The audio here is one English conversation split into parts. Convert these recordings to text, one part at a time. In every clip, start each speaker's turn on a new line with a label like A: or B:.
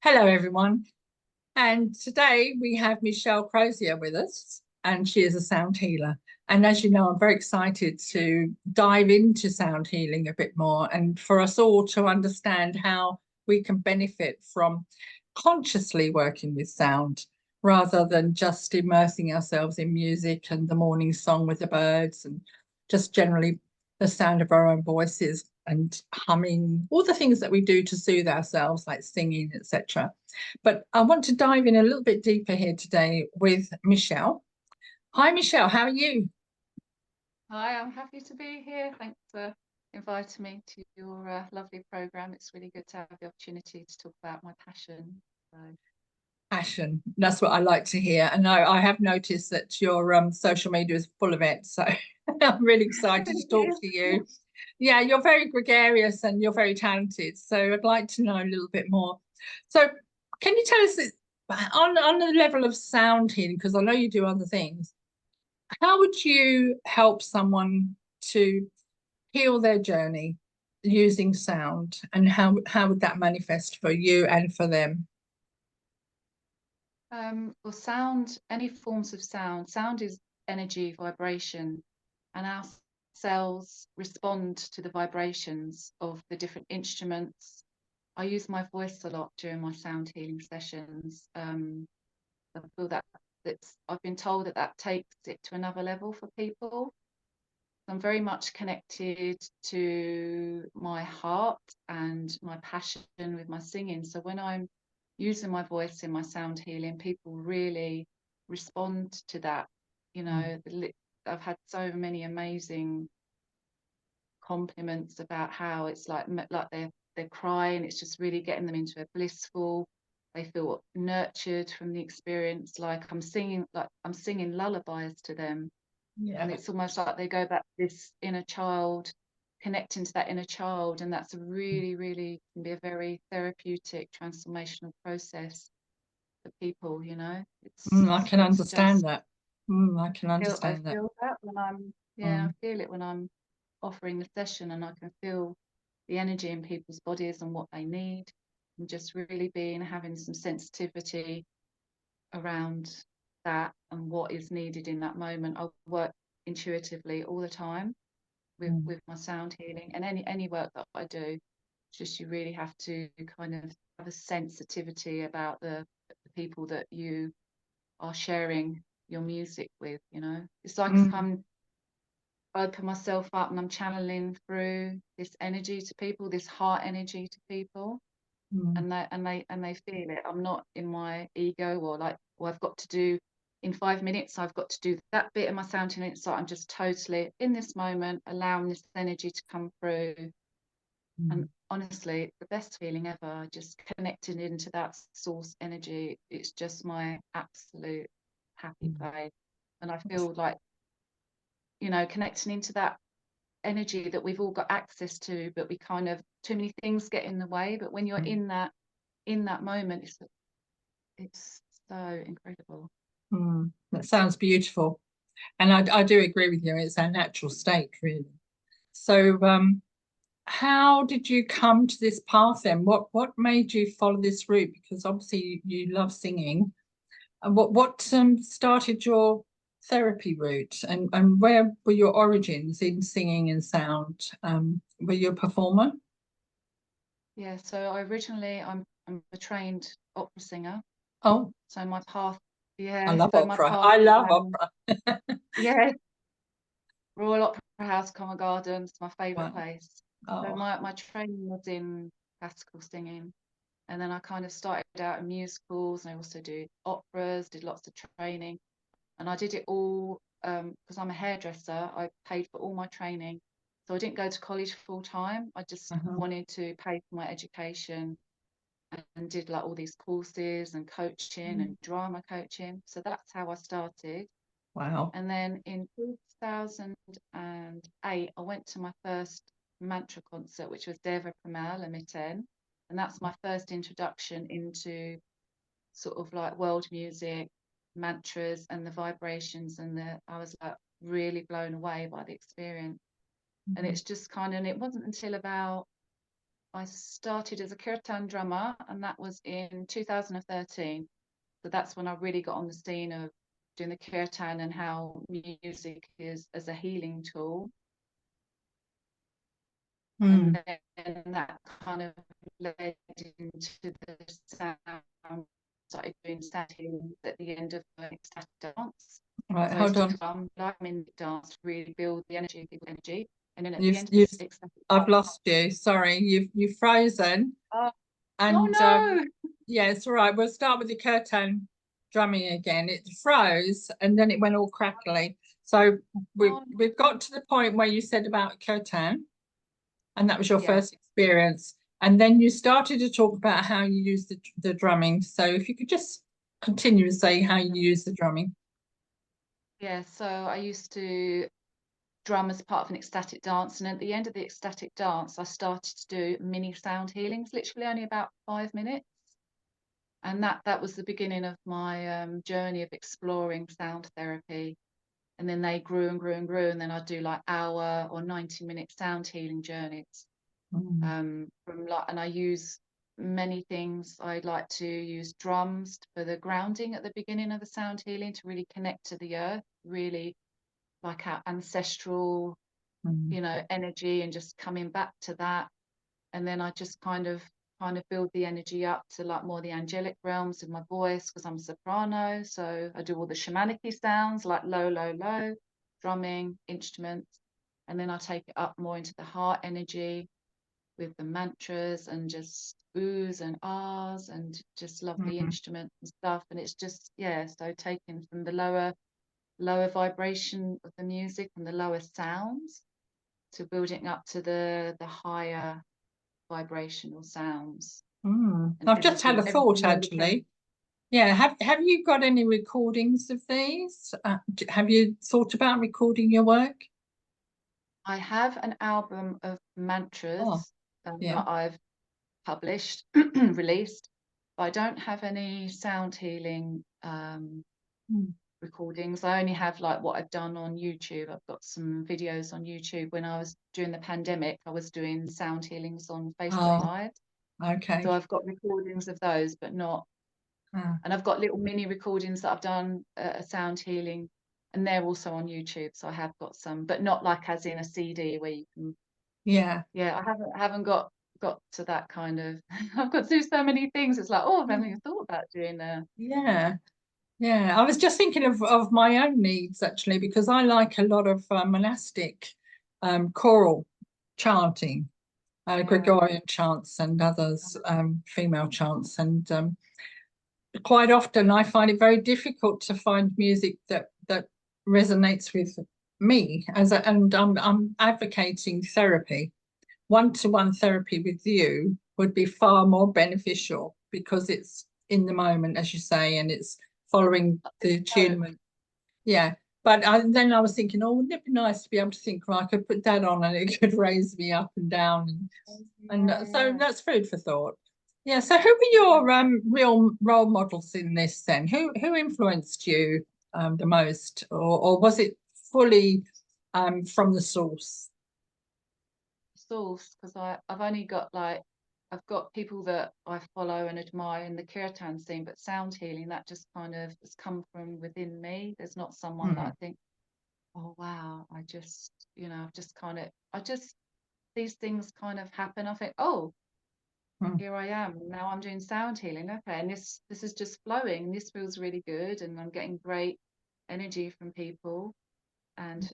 A: Hello, everyone. And today we have Michelle Crozier with us, and she is a sound healer. And as you know, I'm very excited to dive into sound healing a bit more and for us all to understand how we can benefit from consciously working with sound rather than just immersing ourselves in music and the morning song with the birds and just generally the sound of our own voices and humming, all the things that we do to soothe ourselves, like singing, etc. But I want to dive in a little bit deeper here today with Michelle. Hi, Michelle, how are you?
B: Hi, I'm happy to be here. Thanks for inviting me to your lovely program. It's really good to have the opportunity to talk about my passion. So,
A: Passion. That's what I like to hear. And I have noticed that your social media is full of it. So I'm really excited to talk to you. Yeah, you're very gregarious and you're very talented. So I'd like to know a little bit more. So can you tell us on the level of sound healing, because I know you do other things, how would you help someone to heal their journey using sound, and how would that manifest for you and for them?
B: well, sound, any forms of sound is energy, vibration, and our cells respond to the vibrations of the different instruments. I use my voice a lot during my sound healing sessions. I feel that's I've been told that takes it to another level for people. I'm very much connected to my heart and my passion with my singing. So when I'm using my voice in my sound healing, people really respond to that. You
A: Mm.
B: know, I've had so many amazing compliments about how it's like they're crying. It's just really getting them into a blissful. They feel nurtured from the experience, like I'm singing lullabies to them, and
A: Yeah.
B: it's almost like they go back to this inner child, connecting to that inner child, and that's a really can be a very therapeutic transformational process for people.
A: I can
B: It's
A: understand
B: just
A: that. I can
B: I
A: understand that.
B: feel that when I
A: Mm,
B: feel it when I'm offering the session, and I can feel the energy in people's bodies and what they need, and just really being having some sensitivity around that and what is needed in that moment. I work intuitively all the time
A: mm,
B: with my sound healing, and any work that I do. It's just you really have to kind of have a sensitivity about the people that you are sharing your music with. It's like if
A: mm,
B: I'm open myself up and I'm channeling through this energy to people, this heart energy to people,
A: mm,
B: and they feel it. I'm not in my ego or like, well, I've got to do in 5 minutes, I've got to do that bit of my sound healing. So I'm just totally in this moment, allowing this energy to come through. And
A: mm,
B: honestly, the best feeling ever, just connecting into that source energy. It's just my absolute happy
A: mm.
B: place. And I feel like, connecting into that energy that we've all got access to, but we kind of, too many things get in the way. But when you're
A: Mm,
B: in that moment, it's so incredible.
A: That sounds beautiful. And I do agree with you. It's our natural state, really. So, how did you come to this path then? What made you follow this route? Because obviously you love singing. And what started your therapy route, and where were your origins in singing and sound? Were you a performer?
B: Yeah, so I'm a trained opera singer.
A: Oh,
B: So my path,
A: I
B: yeah,
A: love
B: so my
A: opera.
B: path
A: I
B: is
A: love opera.
B: yeah, Royal Opera House, Covent Garden, my favourite
A: Wow.
B: place. So
A: Oh.
B: my training was in classical singing, and then I kind of started out in musicals, and I also did operas, did lots of training, and I did it all because I'm a hairdresser. I paid for all my training, so I didn't go to college full time. I just
A: Uh-huh.
B: wanted to pay for my education and did like all these courses and coaching and drama coaching. So that's how I started.
A: Wow.
B: And then in 2008, I went to my first mantra concert, which was Deva Premal and Miten. And that's my first introduction into sort of like world music, mantras, and the vibrations. I was like really blown away by the experience. And it's just kind of, and it wasn't until about I started as a Kirtan drummer, and that was in 2013. So that's when I really got on the scene of doing the Kirtan and how music is as a healing tool.
A: Mm.
B: And then that kind of led into the sound. Started doing sound healing at the end of the ecstatic dance.
A: Right,
B: So I used
A: hold
B: to
A: on.
B: drum like in dance to really build the energy, people's energy. And then at the
A: You've,
B: end of
A: you've,
B: the ecstatic
A: I've
B: dance,
A: lost you. Sorry, you've frozen.
B: oh, oh
A: And
B: no!
A: yeah, it's all right. We'll start with the curtain drumming again. It froze and then it went all crackly. So
B: Oh,
A: we've got to the point where you said about curtain, and that was your
B: yeah,
A: first experience. And then you started to talk about how you use the drumming. So if you could just continue to say how you use the drumming.
B: yeah. So I used to drum as part of an ecstatic dance, and at the end of the ecstatic dance, I started to do mini sound healings, literally only about 5 minutes. And that was the beginning of my journey of exploring sound therapy. And then they grew and grew and grew, and then I'd do like hour or 90-minute sound healing journeys.
A: Mm.
B: From like, and I use many things. I like to use drums for the grounding at the beginning of the sound healing to really connect to the earth, really like our ancestral,
A: Mm.
B: energy, and just coming back to that. And then I just kind of build the energy up to like more the angelic realms of my voice, because I'm a soprano. So I do all the shamanic sounds like low, low, low, drumming, instruments. And then I take it up more into the heart energy with the mantras and just oohs and ahs and just lovely
A: Mm.
B: instruments and stuff. And it's just, yeah, so taken from the lower vibration of the music and the lower sounds to building up to the higher vibrational sounds
A: Mm.
B: and
A: I've just had
B: everything
A: a thought
B: in between.
A: actually. Yeah, have you got any recordings of these? Have you thought about recording your work?
B: I have an album of
A: Oh,
B: mantras
A: yeah.
B: that I've published, released, but I don't have any sound healing
A: Mm.
B: recordings. I only have like what I've done on YouTube. I've got some videos on YouTube. When I was during the pandemic, I was doing sound healings on Facebook
A: Oh,
B: Live. So
A: okay.
B: I've got recordings of those, but not,
A: Ah,
B: and I've got little mini recordings that I've done a sound healing, and they're also on YouTube. So I have got some, but not like as in a CD where you can.
A: yeah.
B: Yeah, I haven't got to that kind of. I've got to do so many things. It's like, oh, I haven't even thought about doing a.
A: Yeah. Yeah. I was just thinking of my own needs actually, because I like a lot of monastic choral chanting,
B: Yeah,
A: Gregorian chants and others, female chants. And quite often I find it very difficult to find music that resonates with me and I'm advocating therapy. One-to-one therapy with you would be far more beneficial because it's in the moment, as you say, and it's following the
B: so
A: attunement. Yeah. But then I was thinking, oh, wouldn't it be nice to be able to think, well, I could put that on and it could raise me up and down, and
B: yeah,
A: so
B: yeah.
A: that's food for thought. Yeah. So who were your real role models in this then? Who influenced you the most, or was it fully from the source?
B: Source, because I've only got like I've got people that I follow and admire in the kirtan scene, but sound healing that just kind of has come from within me. There's not someone that I
A: Hmm.
B: think, oh wow, I just I've just kind of I just these things kind of happen. I think, oh,
A: Hmm.
B: here I am. Now I'm doing sound healing. Okay, and this is just flowing and this feels really good and I'm getting great energy from people and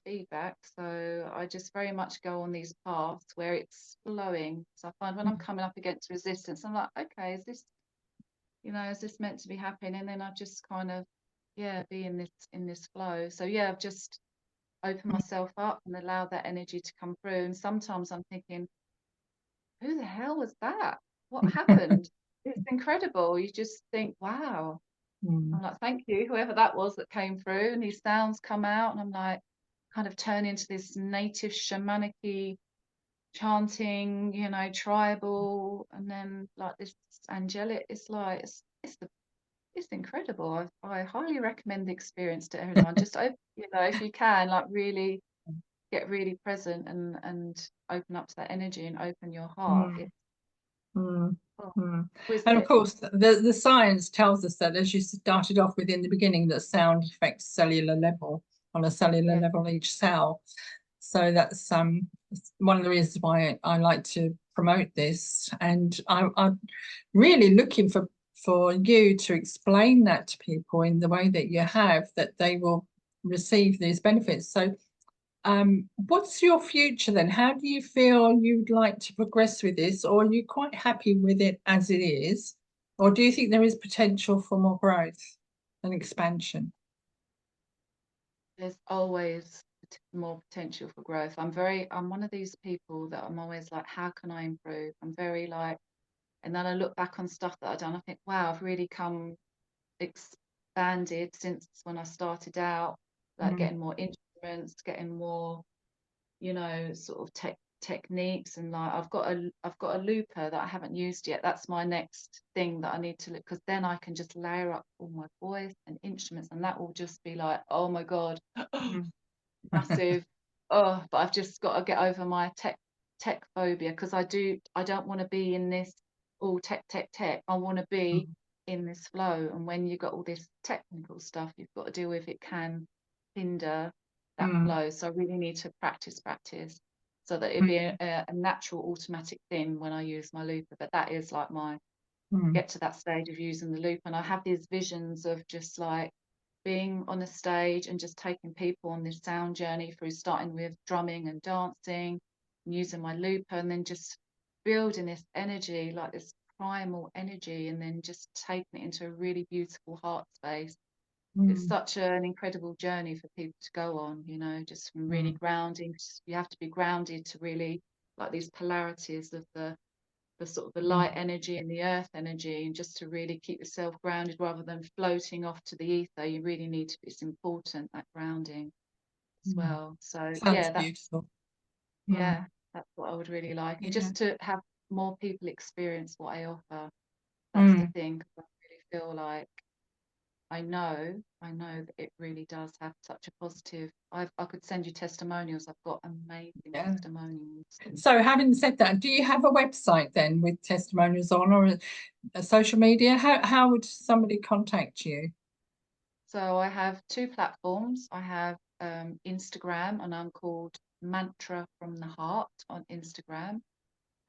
B: feedback. So I just very much go on these paths where it's flowing. So I find when I'm coming up against resistance, I'm like, okay, is this meant to be happening? And then I just kind of, yeah, be in this flow. So yeah, I've just opened myself up and allowed that energy to come through. And sometimes I'm thinking, who the hell was that? What happened? It's incredible. You just think, wow.
A: Hmm.
B: I'm like, thank you, whoever that was that came through. And these sounds come out, and I'm like, kind of turn into this native shamanic chanting, tribal, and then like this angelic. It's like it's incredible. I highly recommend the experience to everyone. Just if you can, like really. get really present and open up to that energy and open your heart.
A: Mm,
B: It's
A: mm,
B: oh,
A: mm.
B: was
A: And of
B: it?
A: course, the science tells us that, as you started off with in the beginning, that sound affects cellular level, on a cellular
B: Yeah.
A: level, each cell. So that's one of the reasons why I like to promote this. And I'm really looking for you to explain that to people in the way that you have, that they will receive these benefits. So what's your future then? How do you feel you'd like to progress with this, or are you quite happy with it as it is? Or do you think there is potential for more growth and expansion?
B: There's always more potential for growth. I'm one of these people that I'm always like, how can I improve? I'm very like, and then I look back on stuff that I've done, I think, wow, I've really come expanded since when I started out, like
A: Mm,
B: getting more instruments, getting more, sort of techniques, and like I've got a looper that I haven't used yet. That's my next thing that I need to look, because then I can just layer up all my voice and instruments, and that will just be like, oh my God,
A: mm,
B: massive. Oh, but I've just got to get over my tech phobia, because I don't want to be in this all tech. I want to be
A: mm,
B: in this flow. And when you've got all this technical stuff you've got to deal with, it can hinder that
A: mm,
B: flow. So I really need to practice so that it'd be
A: mm,
B: a natural automatic thing when I use my looper. But that is like my
A: mm,
B: get to that stage of using the loop. And I have these visions of just like being on a stage and just taking people on this sound journey through starting with drumming and dancing and using my looper, and then just building this energy, like this primal energy, and then just taking it into a really beautiful heart space. It's
A: mm,
B: such an incredible journey for people to go on, just from really
A: mm,
B: grounding. You have to be grounded to really like these polarities of the sort of the
A: mm,
B: light energy and the earth energy, and just to really keep yourself grounded rather than floating off to the ether. You really need to, it's important, that grounding as
A: mm.
B: well. So
A: Sounds beautiful. Mm,
B: that's what I would really like, and
A: yeah.
B: just to have more people experience what I offer. That's the
A: Mm,
B: thing, 'cause I really feel like I know that it really does have such a positive. I could send you testimonials. I've got amazing
A: yeah.
B: testimonials.
A: So having said that, do you have a website then with testimonials on, or a social media? How would somebody contact you?
B: So I have two platforms. I have Instagram, and I'm called Mantra from the Heart on Instagram.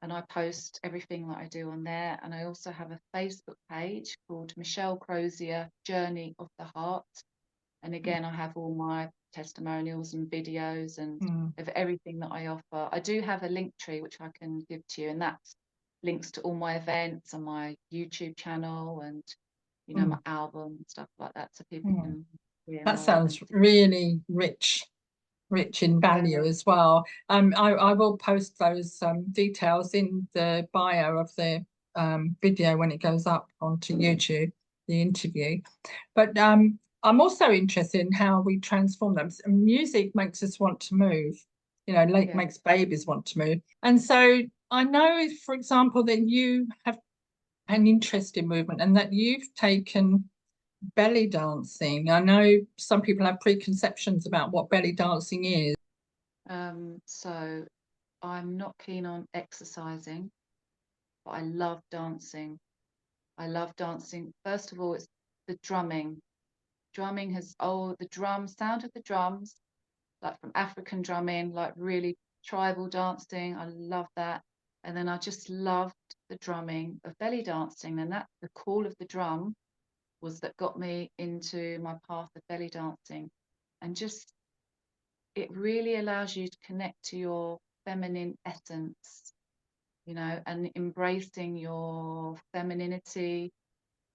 B: And I post everything that I do on there. And I also have a Facebook page called Michelle Crozier Journey of the Heart. And again, I have all my testimonials and videos and
A: Mm,
B: of everything that I offer. I do have a link tree which I can give to you, and that's links to all my events and my YouTube channel and my
A: mm,
B: album and stuff like that, so people
A: mm.
B: can hear
A: That
B: more
A: sounds
B: and see.
A: really rich in
B: Yeah,
A: value as well. I will post those details in the bio of the video when it goes up onto YouTube, the interview. But I'm also interested in how we transform them. Music makes us want to move, like
B: yeah.
A: makes babies want to move. And so I know, for example, that you have an interest in movement and that you've taken belly dancing. I know some people have preconceptions about what belly dancing is.
B: So I'm not keen on exercising, but I love dancing. I love dancing. First of all, it's the drumming. The drum sound of the drums, like from African drumming, like really tribal dancing. I love that. And then I just loved the drumming of belly dancing. And that the call of the drum was that got me into my path of belly dancing. And just it really allows you to connect to your feminine essence, and embracing your femininity.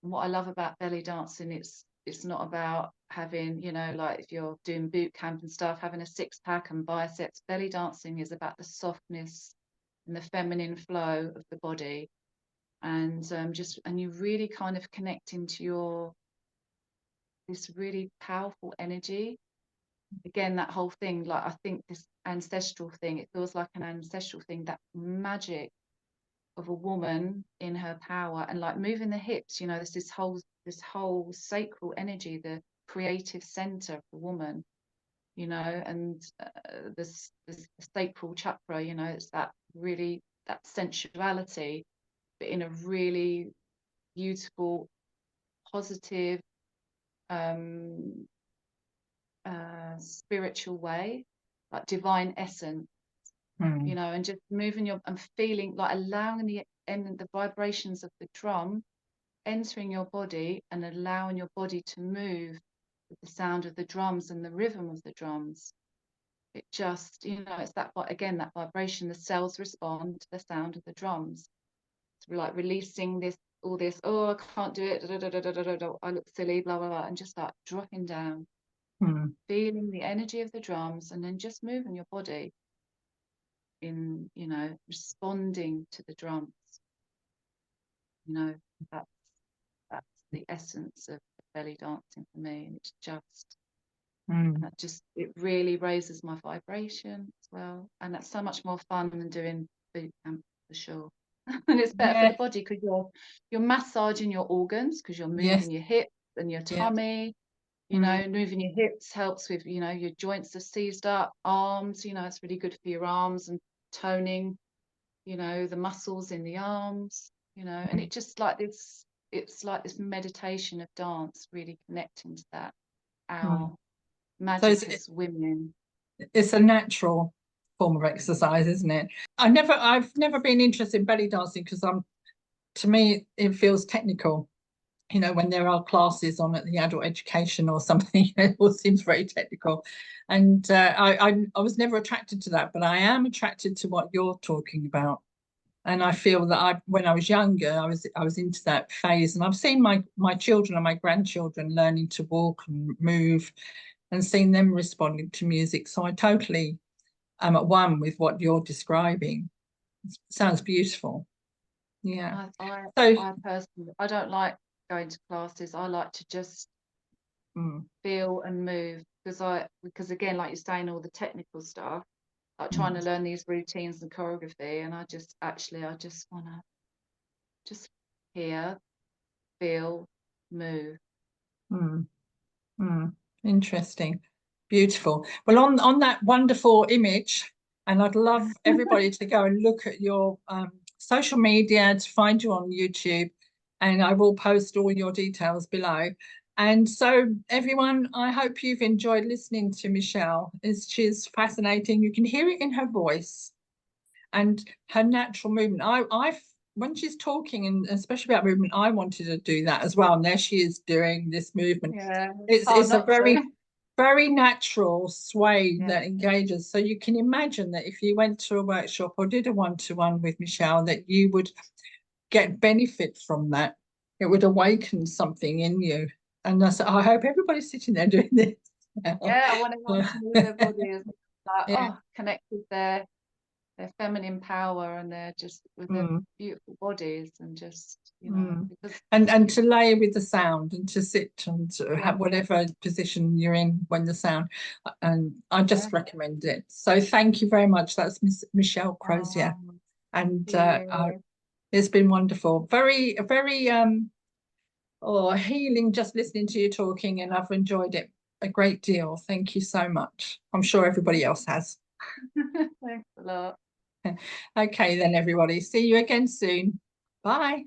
B: And what I love about belly dancing, it's not about having, like if you're doing boot camp and stuff, having a six pack and biceps. Belly dancing is about the softness and the feminine flow of the body, and and you really kind of connect into this really powerful energy. Again, that whole thing, like I think this ancestral thing, it feels like an ancestral thing, that magic of a woman in her power, and like moving the hips, there's this whole sacral energy, the creative center of the woman, you know, and this sacral chakra, you know, it's that really, that sensuality, but in a really beautiful, positive, spiritual way, like divine essence, you know, and just moving your and feeling like allowing the vibrations of the drum entering your body and allowing your body to move with the sound of the drums and the rhythm of the drums. It just, you know, it's that, again, that vibration, the cells respond to the sound of the drums. It's like releasing all this, oh, I can't do it, I look silly, blah, blah, blah, and just like dropping down, feeling the energy of the drums, and then just moving your body in, you know, responding to the drums. You know, that's the essence of belly dancing for me. And it's just, and that just, it really raises my vibration as well. And that's so much more fun than doing boot camp, for sure. And it's better for the body because you're massaging your organs, because you're moving your hips and your tummy. You know, moving your hips helps with, you know, your joints are seized up, arms, you know, it's really good for your arms and toning, you know, the muscles in the arms, you know, and it just like this, it's like this meditation of dance, really connecting to that, our magic as women.
A: It's a natural form of exercise, isn't it? I've never been interested in belly dancing because to me, it feels technical. You know, when there are classes on at the adult education or something, it all seems very technical. And I was never attracted to that, but I am attracted to what you're talking about. And I feel that when I was younger, I was into that phase, and I've seen my children and my grandchildren learning to walk and move, and seen them responding to music. So I totally am at one with what you're describing. It sounds beautiful. Yeah.
B: I personally, I don't like going to classes. I like to just feel and move, because again, like you're saying, all the technical stuff, like trying to learn these routines and choreography, and I just want to just hear, feel, move.
A: Interesting. Beautiful. Well, on that wonderful image, and I'd love everybody to go and look at your social media, to find you on YouTube, and I will post all your details below. And so, everyone, I hope you've enjoyed listening to Michelle. She's fascinating. You can hear it in her voice and her natural movement. When she's talking, and especially about movement, I wanted to do that as well. And there she is doing this movement.
B: Yeah,
A: it's a very natural sway that engages. So you can imagine that if you went to a workshop or did a one-to-one with Michelle, that you would get benefit from that. It would awaken something in you. And I hope everybody's sitting there doing this.
B: Yeah, I want everyone to move their bodies, like, connect with their feminine power, and they're just with their beautiful bodies, and just, you know, because
A: and to lay with the sound, and to sit and to have whatever position you're in when the sound, and I just recommend it. So thank you very much. That's Michelle Crozier, and it's been wonderful, very healing just listening to you talking, and I've enjoyed it a great deal. Thank you so much. I'm sure everybody else has.
B: Thanks a lot.
A: Okay then, everybody, see you again soon. Bye.